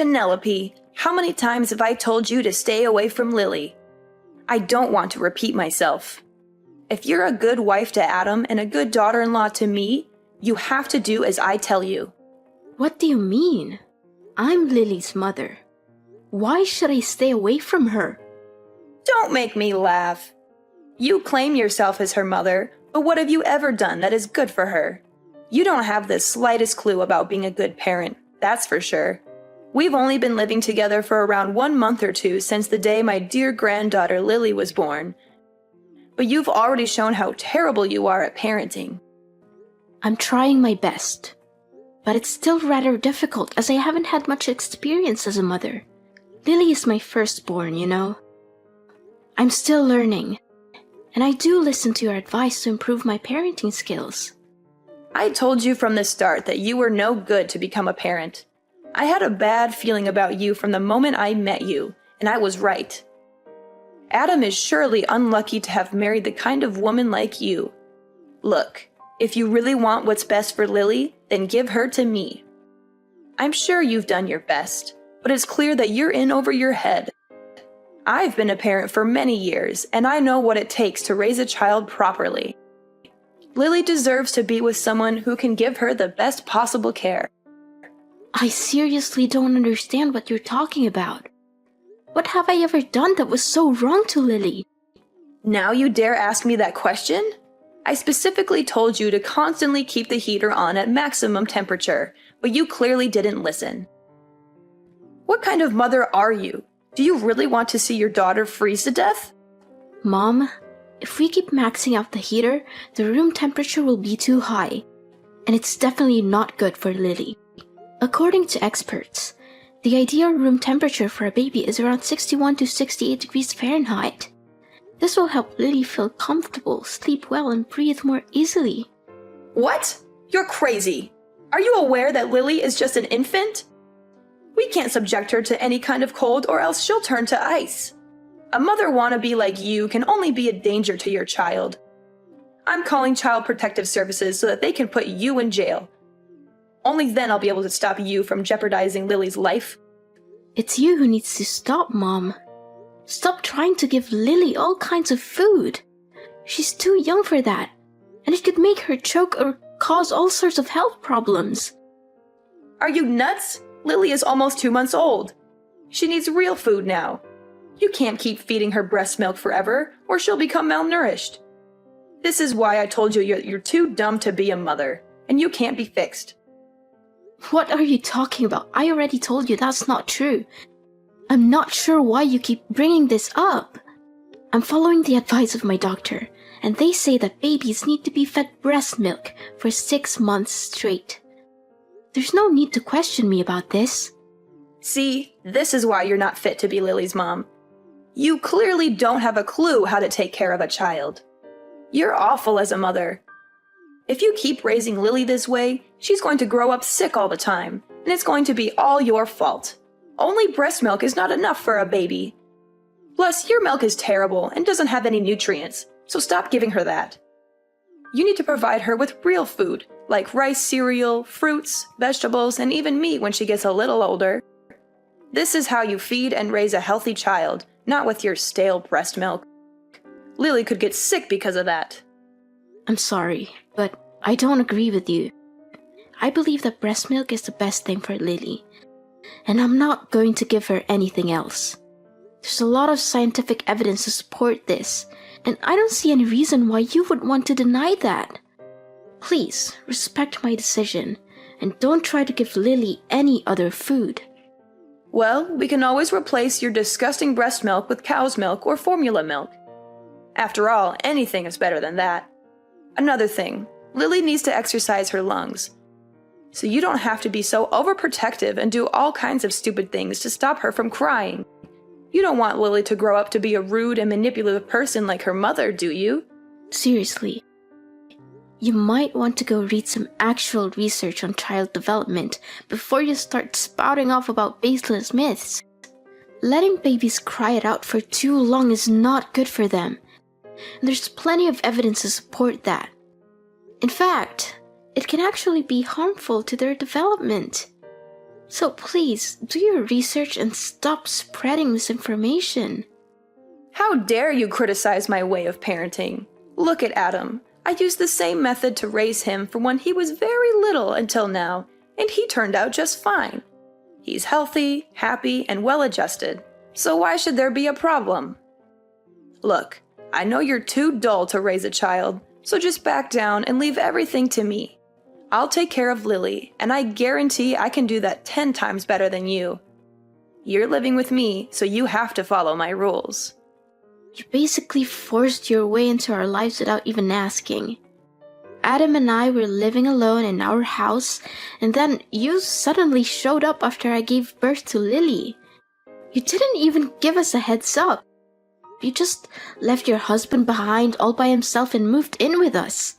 Penelope, how many times have I told you to stay away from Lily? I don't want to repeat myself. If you're a good wife to Adam and a good daughter-in-law to me, you have to do as I tell you. What do you mean? I'm Lily's mother. Why should I stay away from her? Don't make me laugh. You claim yourself as her mother, but what have you ever done that is good for her? You don't have the slightest clue about being a good parent, that's for sure. We've only been living together for around 1 month or two since the day my dear granddaughter Lily was born. But you've already shown how terrible you are at parenting. I'm trying my best. But it's still rather difficult as I haven't had much experience as a mother. Lily is my firstborn, you know. I'm still learning. And I do listen to your advice to improve my parenting skills. I told you from the start that you were no good to become a parent. I had a bad feeling about you from the moment I met you, and I was right. Adam is surely unlucky to have married the kind of woman like you. Look, if you really want what's best for Lily, then give her to me. I'm sure you've done your best, but it's clear that you're in over your head. I've been a parent for many years, and I know what it takes to raise a child properly. Lily deserves to be with someone who can give her the best possible care. I seriously don't understand what you're talking about. What have I ever done that was so wrong to Lily? Now you dare ask me that question? I specifically told you to constantly keep the heater on at maximum temperature, but you clearly didn't listen. What kind of mother are you? Do you really want to see your daughter freeze to death? Mom, if we keep maxing out the heater, the room temperature will be too high, and it's definitely not good for Lily. According to experts, the ideal room temperature for a baby is around 61 to 68 degrees Fahrenheit. This will help Lily feel comfortable, sleep well, and breathe more easily. What? You're crazy. Are you aware that Lily is just an infant? We can't subject her to any kind of cold or else she'll turn to ice. A mother wannabe like you can only be a danger to your child. I'm calling Child Protective Services so that they can put you in jail. Only then I'll be able to stop you from jeopardizing Lily's life. It's you who needs to stop, Mom. Stop trying to give Lily all kinds of food. She's too young for that, and it could make her choke or cause all sorts of health problems. Are you nuts? Lily is almost 2 months old. She needs real food now. You can't keep feeding her breast milk forever, or she'll become malnourished. This is why I told you you're too dumb to be a mother, and you can't be fixed. What are you talking about? I already told you that's not true. I'm not sure why you keep bringing this up. I'm following the advice of my doctor, and they say that babies need to be fed breast milk for 6 months straight. There's no need to question me about this. See, this is why you're not fit to be Lily's mom. You clearly don't have a clue how to take care of a child. You're awful as a mother. If you keep raising Lily this way, she's going to grow up sick all the time, and it's going to be all your fault. Only breast milk is not enough for a baby. Plus, your milk is terrible and doesn't have any nutrients, so stop giving her that. You need to provide her with real food, like rice cereal, fruits, vegetables, and even meat when she gets a little older. This is how you feed and raise a healthy child, not with your stale breast milk. Lily could get sick because of that. I'm sorry, but I don't agree with you. I believe that breast milk is the best thing for Lily, and I'm not going to give her anything else. There's a lot of scientific evidence to support this, and I don't see any reason why you would want to deny that. Please, respect my decision, and don't try to give Lily any other food. Well, we can always replace your disgusting breast milk with cow's milk or formula milk. After all, anything is better than that. Another thing, Lily needs to exercise her lungs. So you don't have to be so overprotective and do all kinds of stupid things to stop her from crying. You don't want Lily to grow up to be a rude and manipulative person like her mother, do you? Seriously. You might want to go read some actual research on child development before you start spouting off about baseless myths. Letting babies cry it out for too long is not good for them. And there's plenty of evidence to support that. In fact, it can actually be harmful to their development. So please, do your research and stop spreading misinformation. How dare you criticize my way of parenting? Look at Adam. I used the same method to raise him from when he was very little until now, and he turned out just fine. He's healthy, happy, and well-adjusted, so why should there be a problem? Look, I know you're too dull to raise a child, so just back down and leave everything to me. I'll take care of Lily, and I guarantee I can do that 10 times better than you. You're living with me, so you have to follow my rules. You basically forced your way into our lives without even asking. Adam and I were living alone in our house, and then you suddenly showed up after I gave birth to Lily. You didn't even give us a heads up. You just left your husband behind all by himself and moved in with us.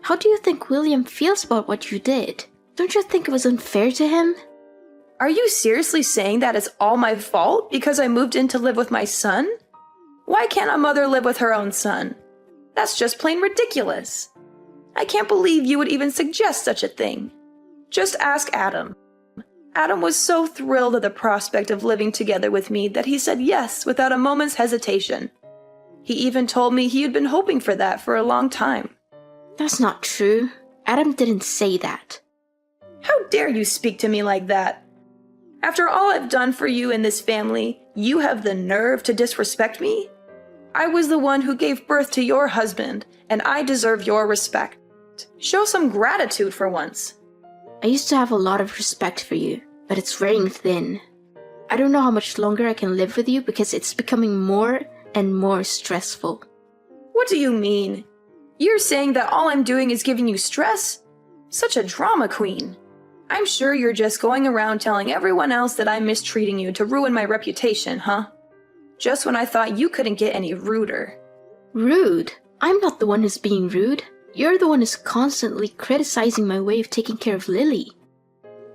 How do you think William feels about what you did? Don't you think it was unfair to him? Are you seriously saying that it's all my fault because I moved in to live with my son? Why can't a mother live with her own son? That's just plain ridiculous. I can't believe you would even suggest such a thing. Just ask Adam. Adam was so thrilled at the prospect of living together with me that he said yes without a moment's hesitation. He even told me he had been hoping for that for a long time. That's not true. Adam didn't say that. How dare you speak to me like that? After all I've done for you and this family, you have the nerve to disrespect me? I was the one who gave birth to your husband, and I deserve your respect. Show some gratitude for once. I used to have a lot of respect for you, but it's wearing thin. I don't know how much longer I can live with you because it's becoming more and more stressful. What do you mean? You're saying that all I'm doing is giving you stress? Such a drama queen. I'm sure you're just going around telling everyone else that I'm mistreating you to ruin my reputation, huh? Just when I thought you couldn't get any ruder. Rude? I'm not the one who's being rude. You're the one who's constantly criticizing my way of taking care of Lily.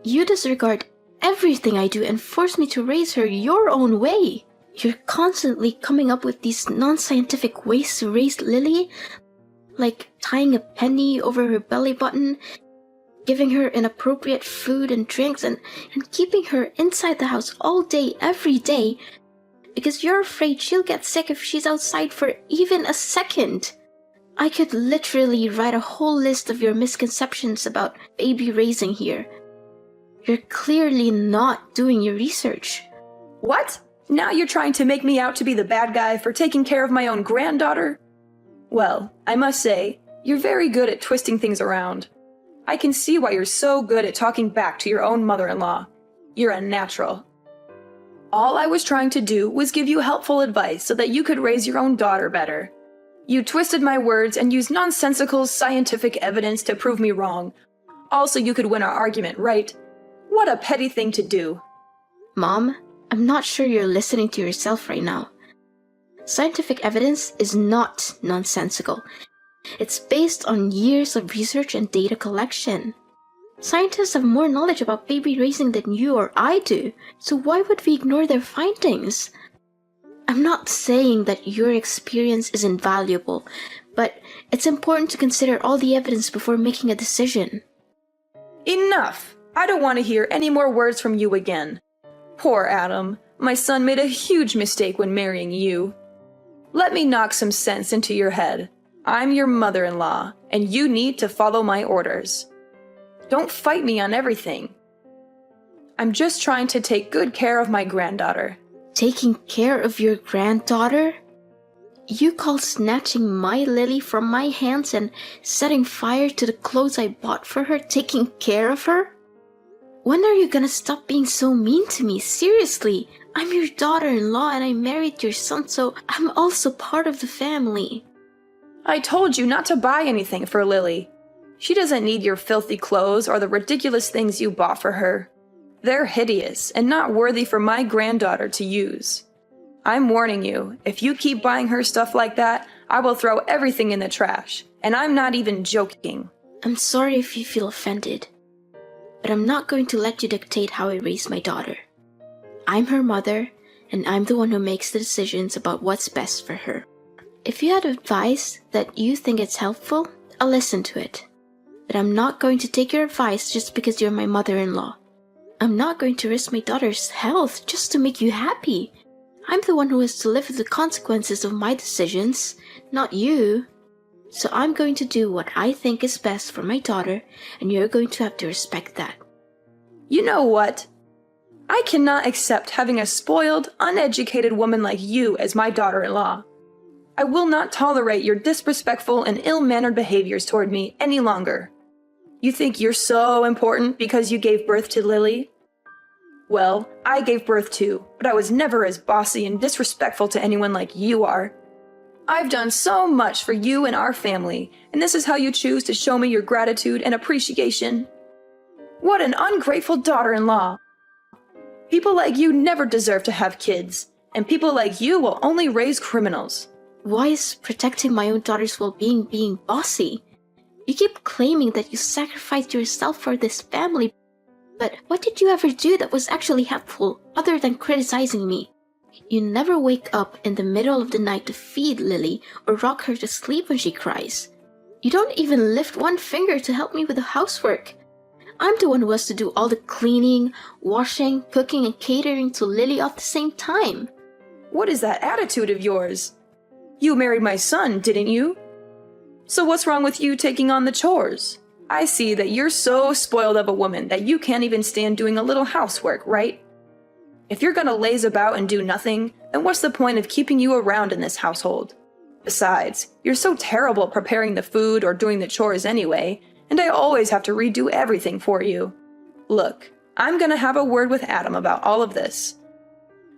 You disregard everything I do and force me to raise her your own way. You're constantly coming up with these non-scientific ways to raise Lily, like tying a penny over her belly button, giving her inappropriate food and drinks, and keeping her inside the house all day, every day, because you're afraid she'll get sick if she's outside for even a second. I could literally write a whole list of your misconceptions about baby raising here. You're clearly not doing your research. What? Now you're trying to make me out to be the bad guy for taking care of my own granddaughter? Well, I must say, you're very good at twisting things around. I can see why you're so good at talking back to your own mother-in-law. You're a natural. All I was trying to do was give you helpful advice so that you could raise your own daughter better. You twisted my words and used nonsensical scientific evidence to prove me wrong. Also, you could win our argument, right? What a petty thing to do. Mom, I'm not sure you're listening to yourself right now. Scientific evidence is not nonsensical. It's based on years of research and data collection. Scientists have more knowledge about baby raising than you or I do, so why would we ignore their findings? I'm not saying that your experience is invaluable, but it's important to consider all the evidence before making a decision. Enough! I don't want to hear any more words from you again. Poor Adam. My son made a huge mistake when marrying you. Let me knock some sense into your head. I'm your mother-in-law, and you need to follow my orders. Don't fight me on everything. I'm just trying to take good care of my granddaughter. Taking care of your granddaughter? You call snatching my Lily from my hands and setting fire to the clothes I bought for her taking care of her? When are you gonna stop being so mean to me? Seriously, I'm your daughter-in-law and I married your son, so I'm also part of the family. I told you not to buy anything for Lily. She doesn't need your filthy clothes or the ridiculous things you bought for her. They're hideous and not worthy for my granddaughter to use. I'm warning you, if you keep buying her stuff like that, I will throw everything in the trash, and I'm not even joking. I'm sorry if you feel offended, but I'm not going to let you dictate how I raise my daughter. I'm her mother, and I'm the one who makes the decisions about what's best for her. If you had advice that you think it's helpful, I'll listen to it. But I'm not going to take your advice just because you're my mother-in-law. I'm not going to risk my daughter's health just to make you happy. I'm the one who has to live with the consequences of my decisions, not you. So I'm going to do what I think is best for my daughter, and you're going to have to respect that. You know what? I cannot accept having a spoiled, uneducated woman like you as my daughter-in-law. I will not tolerate your disrespectful and ill-mannered behaviors toward me any longer. You think you're so important because you gave birth to Lily? Well, I gave birth too, but I was never as bossy and disrespectful to anyone like you are. I've done so much for you and our family, and this is how you choose to show me your gratitude and appreciation? What an ungrateful daughter-in-law! People like you never deserve to have kids, and people like you will only raise criminals. Why is protecting my own daughter's well-being being bossy? You keep claiming that you sacrificed yourself for this family, but what did you ever do that was actually helpful, other than criticizing me? You never wake up in the middle of the night to feed Lily or rock her to sleep when she cries. You don't even lift one finger to help me with the housework. I'm the one who has to do all the cleaning, washing, cooking, and catering to Lily all at the same time. What is that attitude of yours? You married my son, didn't you? So what's wrong with you taking on the chores? I see that you're so spoiled of a woman that you can't even stand doing a little housework, right? If you're gonna laze about and do nothing, then what's the point of keeping you around in this household? Besides, you're so terrible at preparing the food or doing the chores anyway, and I always have to redo everything for you. Look, I'm gonna have a word with Adam about all of this.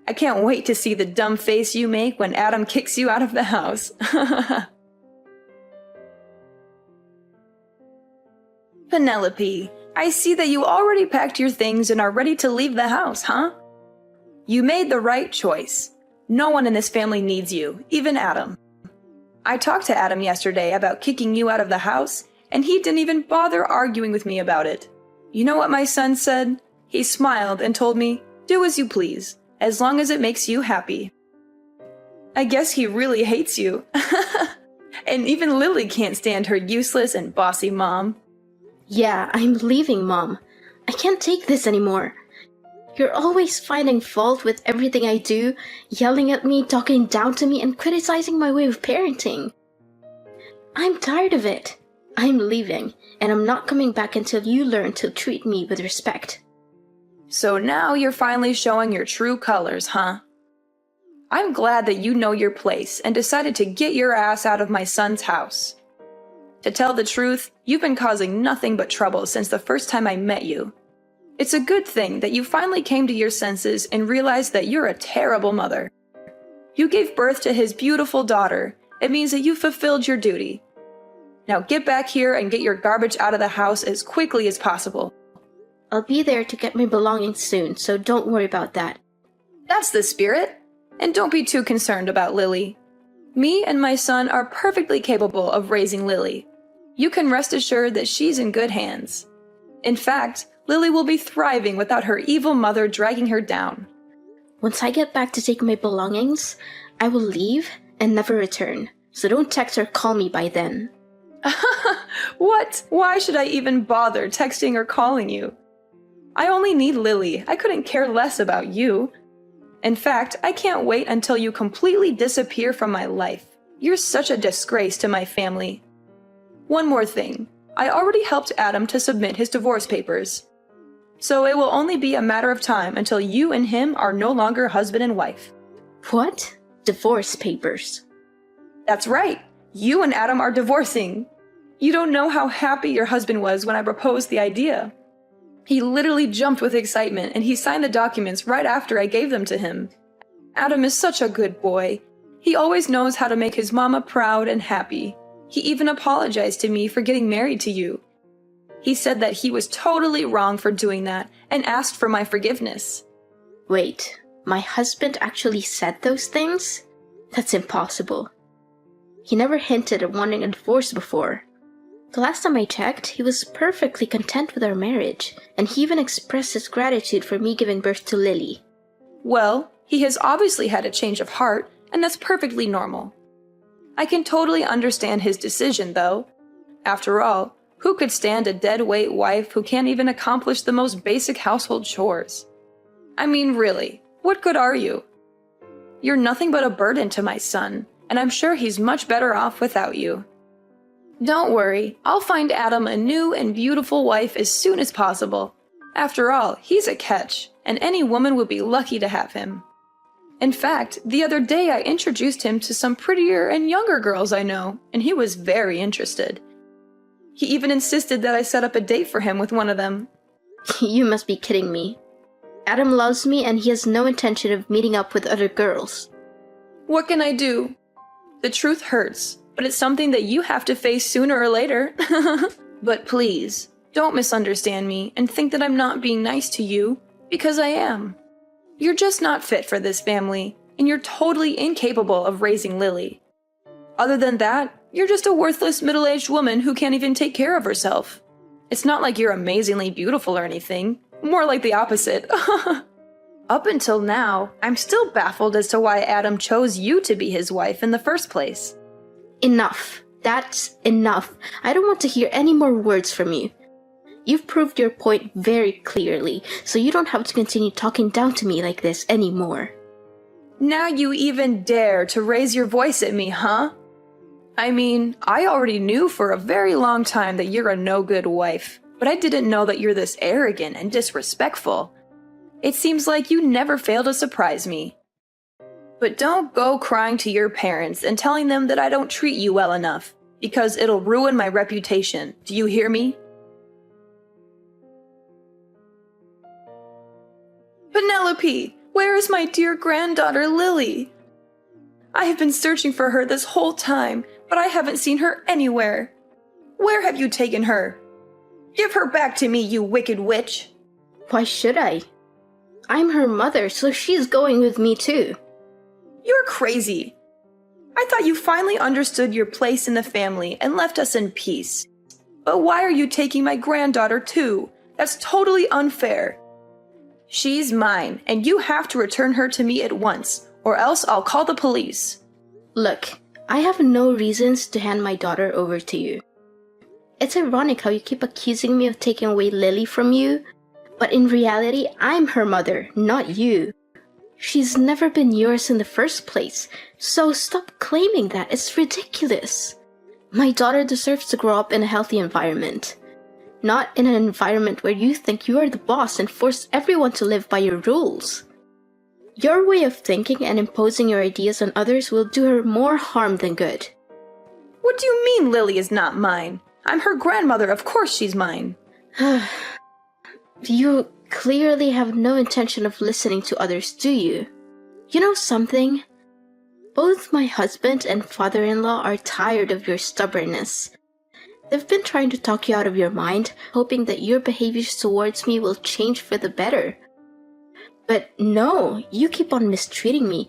I can't wait to see the dumb face you make when Adam kicks you out of the house. Penelope, I see that you already packed your things and are ready to leave the house, huh? You made the right choice. No one in this family needs you, even Adam. I talked to Adam yesterday about kicking you out of the house, and he didn't even bother arguing with me about it. You know what my son said? He smiled and told me, "Do as you please, as long as it makes you happy." I guess he really hates you. And even Lily can't stand her useless and bossy mom. Yeah, I'm leaving, Mom. I can't take this anymore. You're always finding fault with everything I do, yelling at me, talking down to me, and criticizing my way of parenting. I'm tired of it. I'm leaving, and I'm not coming back until you learn to treat me with respect. So now you're finally showing your true colors, huh? I'm glad that you know your place and decided to get your ass out of my son's house. To tell the truth, you've been causing nothing but trouble since the first time I met you. It's a good thing that you finally came to your senses and realized that you're a terrible mother. You gave birth to his beautiful daughter. It means that you fulfilled your duty. Now get back here and get your garbage out of the house as quickly as possible. I'll be there to get my belongings soon, so don't worry about that. That's the spirit. And don't be too concerned about Lily. Me and my son are perfectly capable of raising Lily. You can rest assured that she's in good hands. In fact, Lily will be thriving without her evil mother dragging her down. Once I get back to take my belongings, I will leave and never return, so don't text or call me by then. What? Why should I even bother texting or calling you? I only need Lily. I couldn't care less about you. In fact, I can't wait until you completely disappear from my life. You're such a disgrace to my family. One more thing. I already helped Adam to submit his divorce papers. So it will only be a matter of time until you and him are no longer husband and wife. What? Divorce papers? That's right. You and Adam are divorcing. You don't know how happy your husband was when I proposed the idea. He literally jumped with excitement, and he signed the documents right after I gave them to him. Adam is such a good boy. He always knows how to make his mama proud and happy. He even apologized to me for getting married to you. He said that he was totally wrong for doing that and asked for my forgiveness. Wait, my husband actually said those things? That's impossible. He never hinted at wanting a divorce before. The last time I checked, he was perfectly content with our marriage, and he even expressed his gratitude for me giving birth to Lily. Well, he has obviously had a change of heart, and that's perfectly normal. I can totally understand his decision, though. After all, Who could stand a dead-weight wife who can't even accomplish the most basic household chores? I mean, really, what good are you? You're nothing but a burden to my son, and I'm sure he's much better off without you. Don't worry, I'll find Adam a new and beautiful wife as soon as possible. After all, he's a catch, and any woman would be lucky to have him. In fact, the other day I introduced him to some prettier and younger girls I know, and he was very interested. He even insisted that I set up a date for him with one of them. You must be kidding me. Adam loves me and he has no intention of meeting up with other girls. What can I do? The truth hurts, but it's something that you have to face sooner or later. But please, don't misunderstand me and think that I'm not being nice to you, because I am. You're just not fit for this family, and you're totally incapable of raising Lily. Other than that, you're just a worthless middle-aged woman who can't even take care of herself. It's not like you're amazingly beautiful or anything, more like the opposite. Up until now, I'm still baffled as to why Adam chose you to be his wife in the first place. Enough. That's enough. I don't want to hear any more words from you. You've proved your point very clearly, so you don't have to continue talking down to me like this anymore. Now you even dare to raise your voice at me, huh? I mean, I already knew for a very long time that you're a no-good wife, but I didn't know that you're this arrogant and disrespectful. It seems like you never fail to surprise me. But don't go crying to your parents and telling them that I don't treat you well enough, because it'll ruin my reputation. Do you hear me? Penelope, where is my dear granddaughter Lily? I have been searching for her this whole time, but I haven't seen her anywhere. Where have you taken her? Give her back to me, you wicked witch! Why should I? I'm her mother, so she's going with me too. You're crazy. I thought you finally understood your place in the family and left us in peace. But why are you taking my granddaughter too? That's totally unfair. She's mine, and you have to return her to me at once, or else I'll call the police. Look, I have no reasons to hand my daughter over to you. It's ironic how you keep accusing me of taking away Lily from you, but in reality, I'm her mother, not you. She's never been yours in the first place, so stop claiming that. It's ridiculous. My daughter deserves to grow up in a healthy environment, not in an environment where you think you are the boss and force everyone to live by your rules. Your way of thinking and imposing your ideas on others will do her more harm than good. What do you mean Lily is not mine? I'm her grandmother, of course she's mine. You clearly have no intention of listening to others, do you? You know something? Both my husband and father-in-law are tired of your stubbornness. They've been trying to talk you out of your mind, hoping that your behaviors towards me will change for the better. But no, you keep on mistreating me,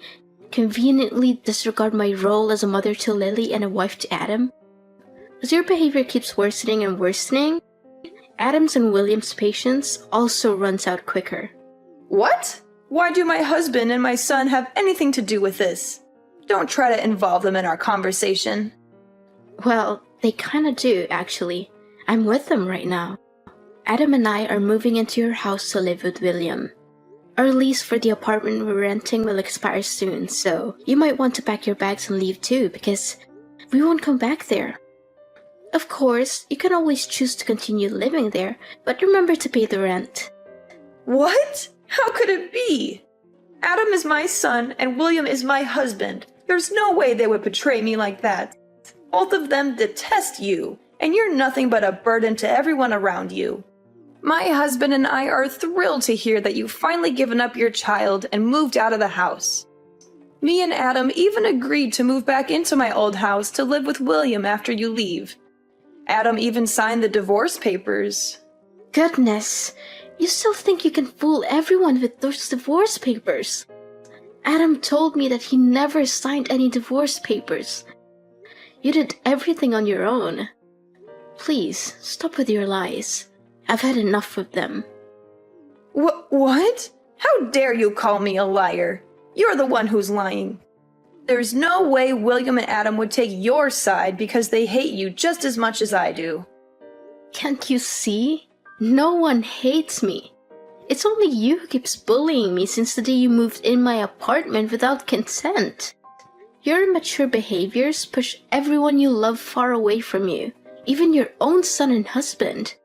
conveniently disregard my role as a mother to Lily and a wife to Adam. As your behavior keeps worsening and worsening, Adam's and William's patience also runs out quicker. What? Why do my husband and my son have anything to do with this? Don't try to involve them in our conversation. Well, they kinda do, actually. I'm with them right now. Adam and I are moving into your house to live with William. Our lease for the apartment we're renting will expire soon, so you might want to pack your bags and leave too, because we won't come back there. Of course, you can always choose to continue living there, but remember to pay the rent. What? How could it be? Adam is my son and William is my husband. There's no way they would betray me like that. Both of them detest you, and you're nothing but a burden to everyone around you. My husband and I are thrilled to hear that you've finally given up your child and moved out of the house. Me and Adam even agreed to move back into my old house to live with William after you leave. Adam even signed the divorce papers. Goodness, you still think you can fool everyone with those divorce papers? Adam told me that he never signed any divorce papers. You did everything on your own. Please, stop with your lies. I've had enough of them. What? How dare you call me a liar? You're the one who's lying. There's no way William and Adam would take your side because they hate you just as much as I do. Can't you see? No one hates me. It's only you who keeps bullying me since the day you moved in my apartment without consent. Your immature behaviors push everyone you love far away from you, even your own son and husband.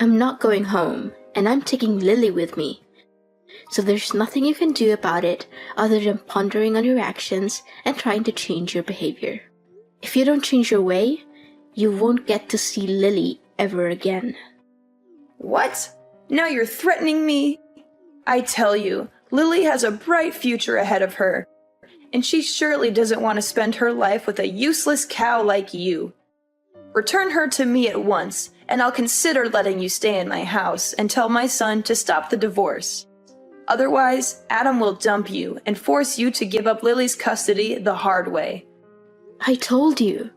I'm not going home, and I'm taking Lily with me. So there's nothing you can do about it other than pondering on your actions and trying to change your behavior. If you don't change your way, you won't get to see Lily ever again. What? Now you're threatening me? I tell you, Lily has a bright future ahead of her, and she surely doesn't want to spend her life with a useless cow like you. Return her to me at once, and I'll consider letting you stay in my house and tell my son to stop the divorce. Otherwise, Adam will dump you and force you to give up Lily's custody the hard way. I told you,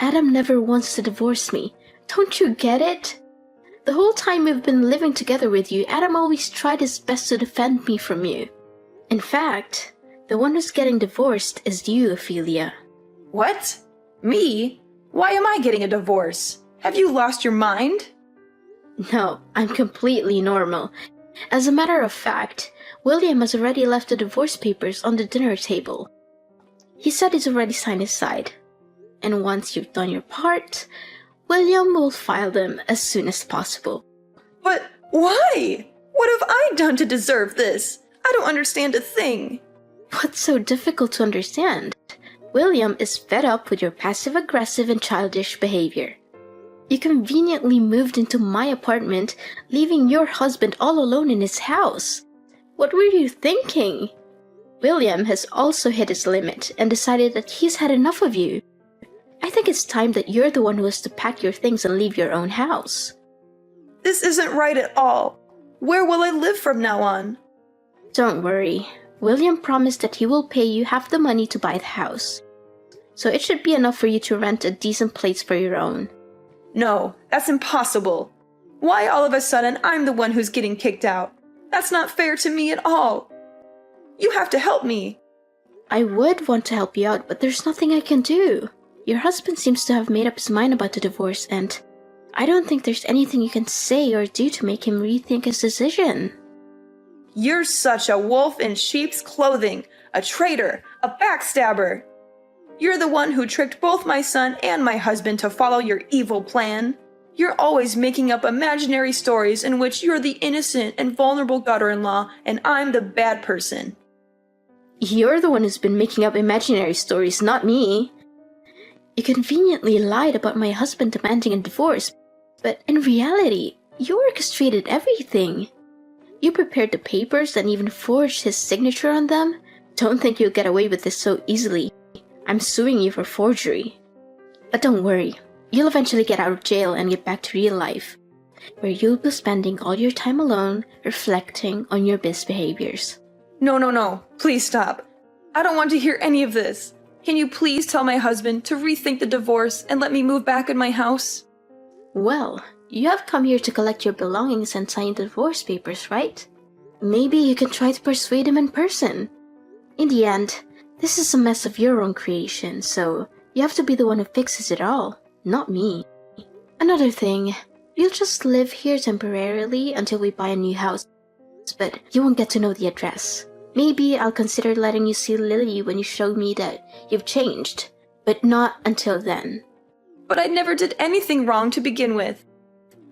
Adam never wants to divorce me. Don't you get it? The whole time we've been living together with you, Adam always tried his best to defend me from you. In fact, the one who's getting divorced is you, Ophelia. What? Me? Why am I getting a divorce? Have you lost your mind? No, I'm completely normal. As a matter of fact, William has already left the divorce papers on the dinner table. He said he's already signed his side. And once you've done your part, William will file them as soon as possible. But why? What have I done to deserve this? I don't understand a thing. What's so difficult to understand? William is fed up with your passive-aggressive and childish behavior. You conveniently moved into my apartment, leaving your husband all alone in his house. What were you thinking? William has also hit his limit and decided that he's had enough of you. I think it's time that you're the one who has to pack your things and leave your own house. This isn't right at all. Where will I live from now on? Don't worry. William promised that he will pay you half the money to buy the house. So it should be enough for you to rent a decent place for your own. No, that's impossible. Why all of a sudden I'm the one who's getting kicked out? That's not fair to me at all. You have to help me. I would want to help you out, but there's nothing I can do. Your husband seems to have made up his mind about the divorce, and I don't think there's anything you can say or do to make him rethink his decision. You're such a wolf in sheep's clothing, a traitor, a backstabber. You're the one who tricked both my son and my husband to follow your evil plan. You're always making up imaginary stories in which you're the innocent and vulnerable daughter-in-law and I'm the bad person. You're the one who's been making up imaginary stories, not me. You conveniently lied about my husband demanding a divorce, but in reality, you orchestrated everything. You prepared the papers and even forged his signature on them. Don't think you'll get away with this so easily. I'm suing you for forgery. But don't worry, you'll eventually get out of jail and get back to real life, where you'll be spending all your time alone, reflecting on your misbehaviors. No, please stop. I don't want to hear any of this. Can you please tell my husband to rethink the divorce and let me move back in my house? Well, you have come here to collect your belongings and sign the divorce papers, right? Maybe you can try to persuade him in person. In the end, this is a mess of your own creation, so you have to be the one who fixes it all, not me. Another thing, you'll just live here temporarily until we buy a new house, but you won't get to know the address. Maybe I'll consider letting you see Lily when you show me that you've changed, but not until then. But I never did anything wrong to begin with.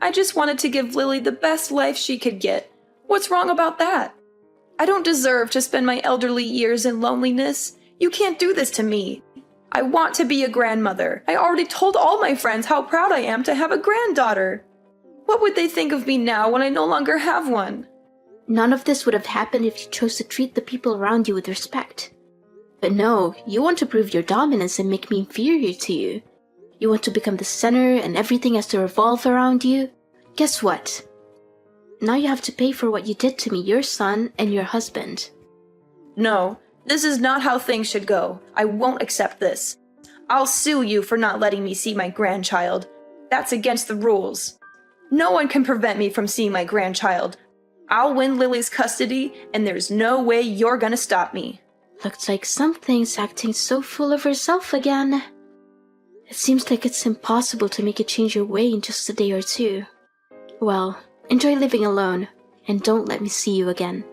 I just wanted to give Lily the best life she could get. What's wrong about that? I don't deserve to spend my elderly years in loneliness. You can't do this to me. I want to be a grandmother. I already told all my friends how proud I am to have a granddaughter. What would they think of me now when I no longer have one? None of this would have happened if you chose to treat the people around you with respect. But no, you want to prove your dominance and make me inferior to you. You want to become the center and everything has to revolve around you. Guess what? Now you have to pay for what you did to me, your son, and your husband. No, this is not how things should go. I won't accept this. I'll sue you for not letting me see my grandchild. That's against the rules. No one can prevent me from seeing my grandchild. I'll win Lily's custody, and there's no way you're gonna stop me. Looks like something's acting so full of herself again. It seems like it's impossible to make you change your way in just a day or two. Well, enjoy living alone, and don't let me see you again.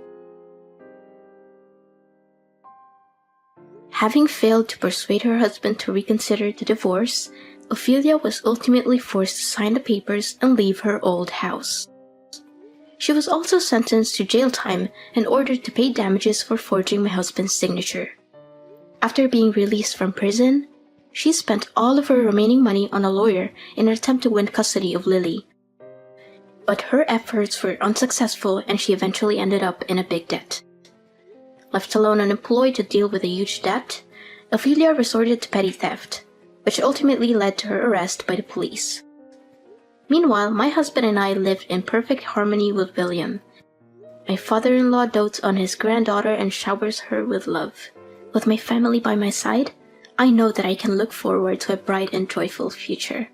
Having failed to persuade her husband to reconsider the divorce, Ophelia was ultimately forced to sign the papers and leave her old house. She was also sentenced to jail time and ordered to pay damages for forging my husband's signature. After being released from prison, she spent all of her remaining money on a lawyer in an attempt to win custody of Lily. But her efforts were unsuccessful and she eventually ended up in a big debt. Left alone unemployed to deal with a huge debt, Ophelia resorted to petty theft, which ultimately led to her arrest by the police. Meanwhile, my husband and I lived in perfect harmony with William. My father-in-law dotes on his granddaughter and showers her with love. With my family by my side, I know that I can look forward to a bright and joyful future.